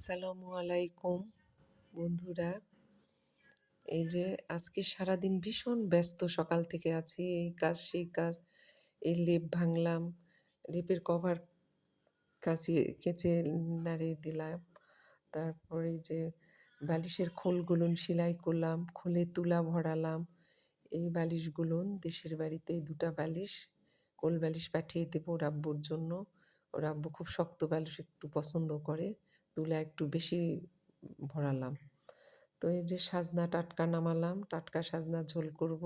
আসসালামু আলাইকুম বন্ধুরা। এই যে আজকে সারাদিন ভীষণ ব্যস্ত, সকাল থেকে আছি, এই কাজ সেই কাজ। এই লেপ ভাঙলাম, লেপের কভার কেচে নাড়িয়ে দিলাম। তারপরে এই যে বালিশের খোলগুলো সেলাই করলাম, খোলে তুলা ভরালাম। এই বালিশগুলো দেশের বাড়িতে ২টা বালিশ, কোল বালিশ পাঠিয়ে দেবো ওর আব্বুর জন্য। ওর আব্বু খুব শক্ত বালিশ একটু পছন্দ করে, তুলা একটু বেশি ভরালাম। তো এই যে সাজনা টাটকা নামালাম, টাটকা সাজনা ঝোল করব।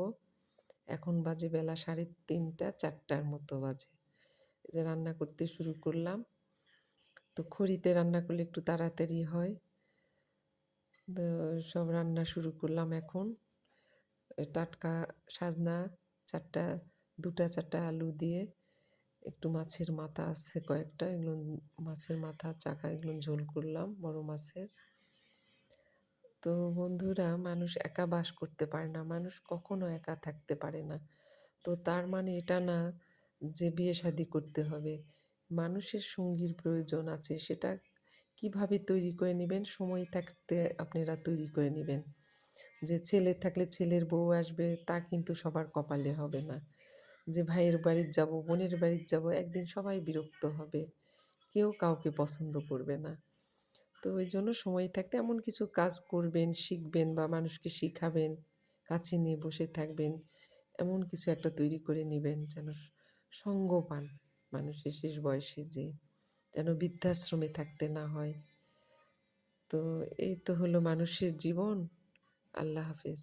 এখন বাজে বেলা ৩:৩০, ৪টার মতো বাজে। এই যে রান্না করতে শুরু করলাম। তো খড়িতে রান্না করলে একটু তাড়াতাড়ি হয়। তো সব রান্না শুরু করলাম এখন। টাটকা সাজনা ৪টা, ২টা ৪টা আলু দিয়ে, একটু মাছের মাথা আছে কয়েকটা, এগুলো মাছের মাথা চাকা, এগুলো ঝোল করলাম বড় মাছের। তো বন্ধুরা, মানুষ একা বাস করতে পারে না, মানুষ কখনো একা থাকতে পারে না। তো তার মানে এটা না যে বিয়ে শাদী করতে হবে। মানুষের সঙ্গীর প্রয়োজন আছে, সেটা কিভাবে তৈরি করে নেবেন, সময় থাকতে আপনারা তৈরি করে নেবেন। যে ছেলে থাকলে ছেলের বউ আসবে, তা কিন্তু সবার কপালে হবে না। যে ভাইয়ের বাড়ির যাব, বোনের বাড়ির যাব, একদিন সবাই বিরক্ত হবে, কেউ কাউকে পছন্দ করবে না। তো ওই জন্য সময় থাকতে এমন কিছু কাজ করবেন, শিখবেন বা মানুষকে শিখাবেন, কাছে নিয়ে বসে থাকবেন, এমন কিছু একটা তৈরি করে নেবেন যেন সঙ্গ পান মানুষের শেষ বয়সে, যে যেন বৃদ্ধাশ্রমে থাকতে না হয়। তো এই তো হলো মানুষের জীবন। আল্লাহ হাফেজ।